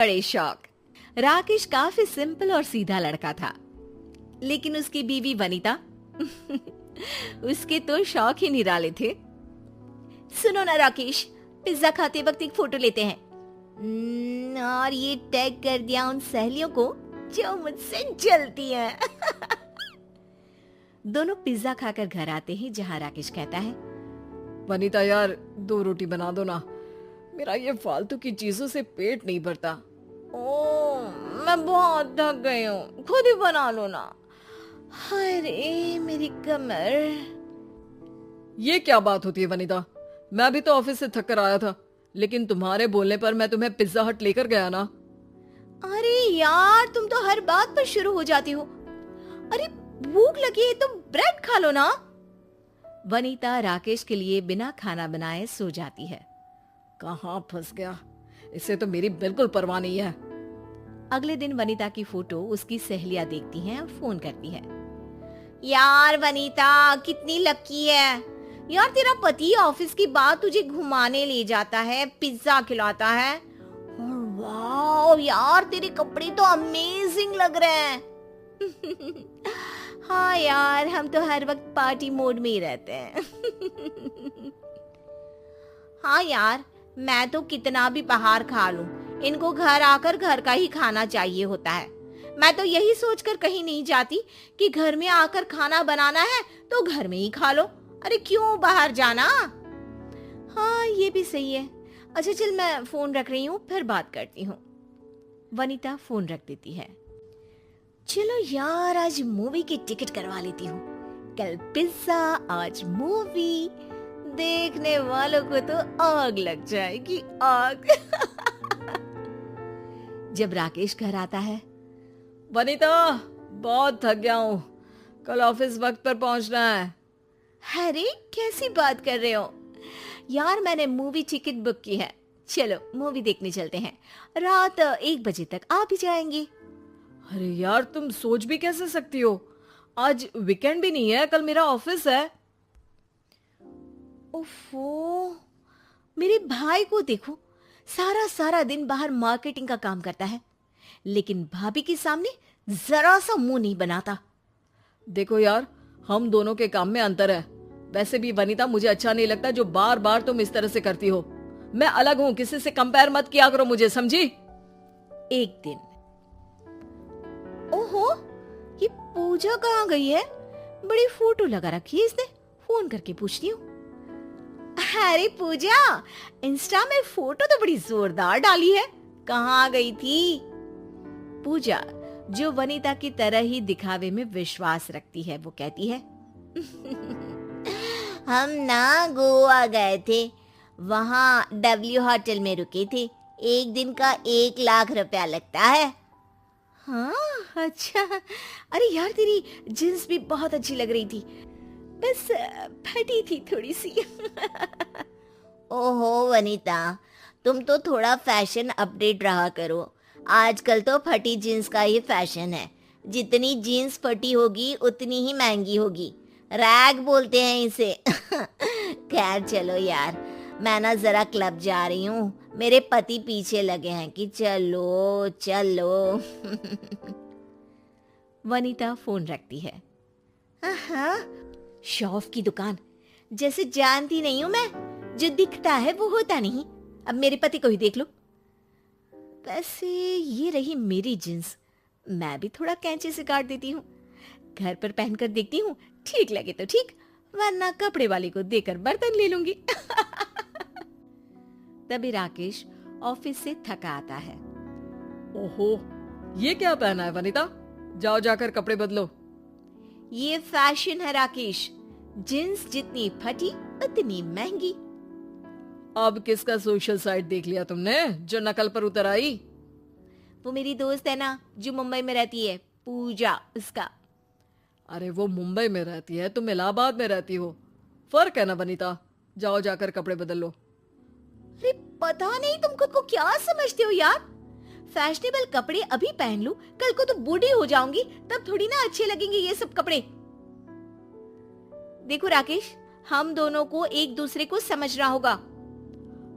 बड़े शौक। राकेश काफी सिंपल और सीधा लड़का था, लेकिन उसकी बीवी वनिता उसके तो शौक ही निराले थे। सुनो ना राकेश, पिज्जा खाते वक्त एक फोटो लेते हैं। और ये टैग कर दिया उन सहेलियों को जो मुझसे जलती हैं। दोनों पिज्जा खाकर घर आते हैं, जहां राकेश कहता है, वनीता यार 2 रोटी बना दो ना, मेरा ये फालतू की चीजों से पेट नहीं भरता। ओ, मैं बहुत थक गई हूँ, खुद ही बना लो ना। अरे मेरी कमर। ये क्या बात होती है वनीता, मैं भी तो ऑफिस से थक कर आया था, लेकिन तुम्हारे बोलने पर मैं तुम्हें पिज्जा हट लेकर गया ना। अरे यार, तुम तो हर बात पर शुरू हो जाती हो। अरे भूख लगी है तो ब्रेड खा लो ना। वनीता राकेश के लिए बिना खाना बनाए सो जाती है। कहाँ फंस गया, इससे तो मेरी बिल्कुल परवाह नहीं है। अगले दिन वनीता की फोटो उसकी सहेलियां देखती हैं और फोन करती है। यार वनीता, कितनी लकी है यार, तेरा पति ऑफिस की बाद तुझे घुमाने ले जाता है, पिज्जा खिलाता है। और वाह यार, तेरे कपड़े तो अमेजिंग लग रहे हैं। हाँ यार, हम तो हर वक्त पार्टी मोड में ही रहते हैं। हाँ यार, मैं तो कितना भी बाहर खा लूं, इनको घर आकर घर का ही खाना चाहिए होता है। मैं तो यही सोचकर कहीं नहीं जाती कि घर में आकर खाना बनाना है तो घर में ही खा लो। अरे क्यों बाहर जाना। हाँ ये भी सही है। अच्छा चल, मैं फोन रख रही हूँ, फिर बात करती हूँ। वनीता फोन रख देती है। चलो यार, आज मूवी की टिकट करवा लेती हूँ। कल पिज्जा, आज मूवी। देखने वालों को तो आग लग जाएगी, आग। जब राकेश घर आता है, वनीता बहुत थक गया हूँ, कल ऑफिस वक्त पर पहुंचना है। अरे कैसी बात कर रहे हो यार, मैंने मूवी टिकट बुक की है। चलो मूवी देखने चलते हैं, रात 1 बजे तक आ भी जाएंगे। अरे यार, तुम सोच भी कैसे सकती हो, आज वीकेंड भी नहीं है, कल मेरा ऑफिस है। ओफो, मेरे भाई को देखो, सारा सारा दिन बाहर मार्केटिंग का काम करता है, लेकिन भाभी के सामने जरा सा मुंह नहीं बनाता। देखो यार, हम दोनों के काम में अंतर है। वैसे भी वनीता, मुझे अच्छा नहीं लगता जो बार बार तुम इस तरह से करती हो। मैं अलग हूँ, किसी से कंपेयर मत किया करो मुझे, समझी। एक दिन, ओहो, ये पूजा कहाँ गई है? बड़ी फोटो लगा रखी है इसने। फोन करके पूछती हूँ। अरे पूजा, इंस्टा में फोटो तो बड़ी जोरदार डाली है, कहाँ गई थी? पूजा, जो वनीता की तरह ही दिखावे में विश्वास रखती है, वो कहती है, हम ना गोवा गए थे, वहाँ डब्ल्यू होटल में रुके थे, एक दिन का 1 लाख रुपया लगता है। हाँ अच्छा। अरे यार, तेरी जींस भी बहुत अच्छी लग रही थी, बस फटी थी थोड़ी सी। ओहो वनीता, तुम तो थोड़ा फैशन अपडेट रहा करो, आजकल तो फटी जीन्स का ही फैशन है। जितनी जीन्स फटी होगी उतनी ही महंगी होगी, रैग बोलते हैं इसे। खैर चलो यार, मैं ना जरा क्लब जा रही हूँ, मेरे पति पीछे लगे हैं कि चलो चलो। वनीता फोन रखती है। हाँ, शॉफ की दुकान, जैसे जानती नहीं हूँ मैं, जो दिखता है वो होता नहीं। अब मेरे पति को ही देख लो। वैसे ये रही मेरी जींस, मैं भी थोड़ा कैंची से काट देती हूँ, घर पर पहनकर देखती हूँ, ठीक लगे तो ठीक, वरना कपड़े वाले को देकर बर्तन ले लूंगी। तभी राकेश ऑफिस से थका आता है। ओहो, ये क्या पहना है वनीता, जाओ जाकर कपड़े बदलो। ये फैशन है राकेश, जींस जितनी फटी उतनी महंगी। अब किसका सोशल साइट देख लिया तुमने जो नकल पर उतर आई? वो मेरी दोस्त है ना, जो मुंबई में रहती है, पूजा, उसका। अरे वो मुंबई में रहती है, तुम इलाहाबाद में रहती हो, फर्क है ना वनीता, जाओ जाकर कपड़े बदल लो। अरे पता नहीं तुम खुद को क्या समझते हो यार, फैशनेबल कपड़े अभी पहन लूं, कल को तो बूढ़ी हो जाऊंगी, तब थोड़ी ना अच्छे लगेंगे ये सब कपड़े। देखो राकेश, हम दोनों को एक दूसरे को समझना होगा।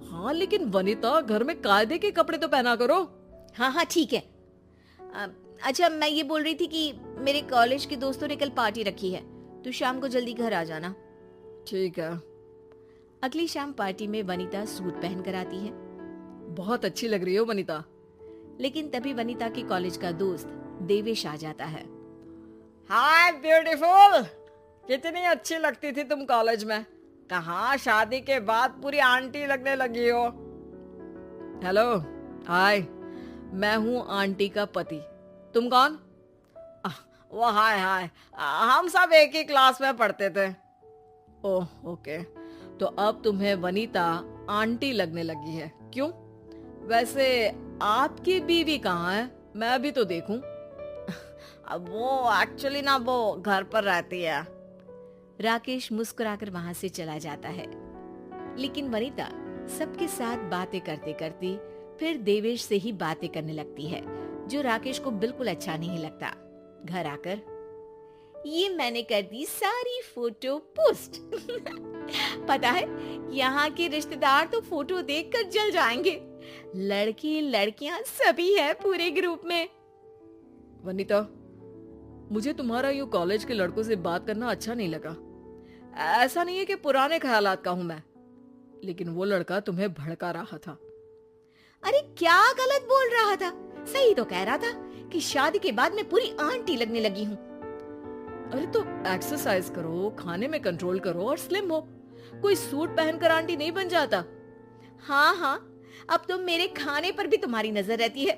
हाँ लेकिन वनीता, घर में कायदे के कपड़े तो पहना करो। हाँ हाँ ठीक है। अच्छा, मैं ये बोल रही थी कि मेरे कॉलेज के दोस्तों ने कल पार्टी रखी है, तो शाम को जल्दी घर आ जाना। ठीक है। अगली शाम पार्टी में वनीता सूट पहन कर आती है। बहुत अच्छी लग रही हो वनीता। लेकिन तभी वनीता के कॉलेज का दोस्त देवेश आ जाता है। हाय ब्यूटीफुल, कितनी अच्छी लगती थी तुम कॉलेज में। कहाँ शादी के बाद पूरी आंटी लगने लगी हो। हेलो, हाय, मैं हूँ आंटी का पति। तुम कौन? वो हाय हाय, हम सब एक ही क्लास में पढ़ते थे। ओह ओके, तो अब तुम्हें वनीता आंटी लगने लगी है, क्यों? वैसे आपकी बीवी कहाँ है? मैं भी तो देखूं। अब वो एक्चुअली ना वो घर पर रहती है। राकेश मुस्कुराकर वहां से चला जाता है। लेकिन वनीता सबके साथ बातें करते करते फिर देवेश से ही बातें करने लगती है, जो राकेश को बिल्कुल अच्छा नहीं लगता। घर आकर ये मैंने कर दी सारी फोटो पोस्ट। पता है, यहाँ के रिश्तेदार तो फोटो देखकर जल जाएंगे। लड़के लड़कियां सभी है पूरे ग्रुप में। वनीता, मुझे तुम्हारा यूं कॉलेज के लड़कों से बात करना अच्छा नहीं लगा। ऐसा नहीं है कि पुराने ख्यालात का हूं मैं, लेकिन वो लड़का तुम्हें भड़का रहा था। अरे क्या गलत बोल रहा था? सही तो कह रहा था कि शादी के बाद मैं पूरी आंटी लगने लगी हूँ। अरे तो एक्सरसाइज करो, खाने में कंट्रोल करो और स्लिम हो। कोई सूट पहनकर आंटी नहीं बन जाता। हाँ हाँ, अब तो मेरे खाने पर भी तुम्हारी नजर रहती है।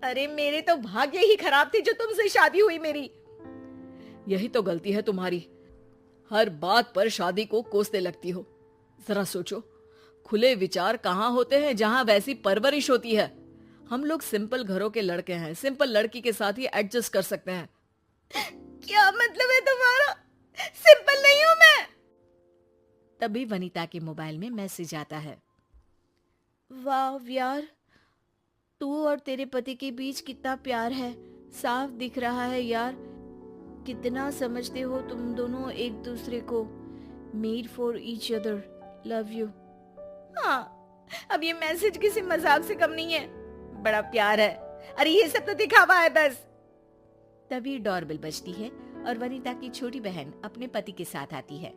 अरे मेरे तो भाग्य ही खराब थे जो तुमसे शादी हुई मेरी। यही तो गलती है तुम्हारी, हर बात पर शादी को कोसते लगती हो। जरा सोचो, खुले विचार कहाँ होते हैं जहां वैसी परवरिश होती है। हम लोग सिंपल घरों के लड़के हैं, सिंपल लड़की के साथ ही एडजस्ट कर सकते हैं। क्या मतलब है तुम्हारा? सिंपल नहीं हूं मैं। तभी वनीता के मोबाइल में मैसेज आता है। वाह यार, तू और तेरे पति के बीच कितना प्यार है, साफ दिख रहा है यार। कितना समझते हो तुम दोनों एक दूसरे को। Made for each other, love you. हाँ, अब ये मैसेज किसी मजाक से कम नहीं है। बड़ा प्यार है। अरे ये सब तो दिखावा है बस। तभी डोरबेल बजती है और वनीता की छोटी बहन अपने पति के साथ आती है।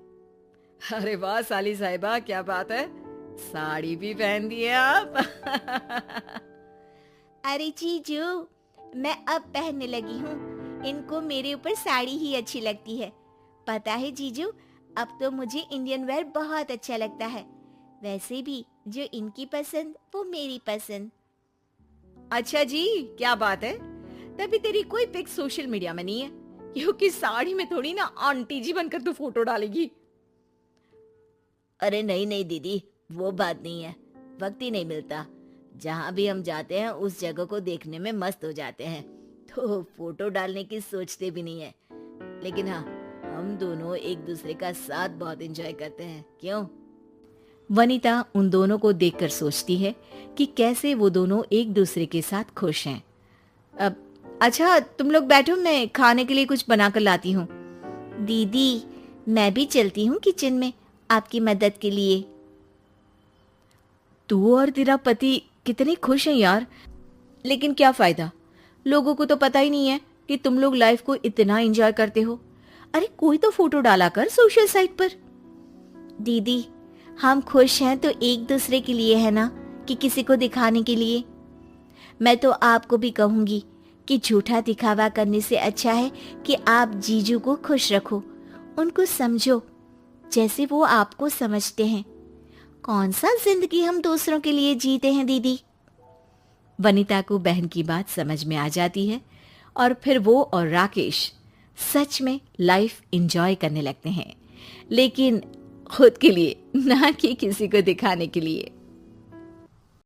अरे वाह साली साहिबा, क्या बात है, साड़ी भी पहन दी है आप। अरे जीजू, मैं अब पहनने लगी हूँ। इनको मेरे ऊपर साड़ी ही अच्छी लगती है। पता है जीजू, अब तो मुझे इंडियन वेयर बहुत अच्छा लगता है। वैसे भी जो इनकी पसंद वो मेरी पसंद। अच्छा जी, क्या बात है? तभी तेरी कोई पिक सोशल मीडिया में नहीं है, क्योंकि साड़ी में थोड़ी ना आंटी जी बनकर तू फोटो डालेगी। अरे नहीं नहीं दीदी, वो बात नहीं है, वक्त ही नहीं मिलता। जहाँ भी हम जाते हैं उस जगह को देखने में मस्त हो जाते हैं, तो फोटो डालने की सोचते भी नहीं है। लेकिन हाँ, हम दोनों एक दूसरे का साथ बहुत एंजॉय करते हैं, क्यों? वनीता उन दोनों को देखकर सोचती है कि कैसे वो दोनों एक दूसरे के साथ खुश हैं। अब अच्छा, तुम लोग बैठो, मैं खाने के लिए कुछ बनाकर लाती हूँ। दीदी, मैं भी चलती हूँ किचन में आपकी मदद के लिए। तू और तेरा पति कितने खुश हैं यार, लेकिन क्या फायदा? लोगों को तो पता ही नहीं है कि तुम लोग लाइफ को इतना एंजॉय करते हो। अरे कोई तो फोटो डाला कर सोशल साइट पर। दीदी, हम खुश हैं तो एक दूसरे के लिए है ना, कि किसी को दिखाने के लिए। मैं तो आपको भी कहूंगी कि झूठा दिखावा करने से अच्छा है कि आप जीजू को खुश रखो, उनको समझो जैसे वो आपको समझते हैं। कौन सा जिंदगी हम दूसरों के लिए जीते हैं दीदी। वनीता को बहन की बात समझ में आ जाती है और फिर वो और राकेश सच में लाइफ एंजॉय करने लगते हैं, लेकिन खुद के लिए, ना कि किसी को दिखाने के लिए।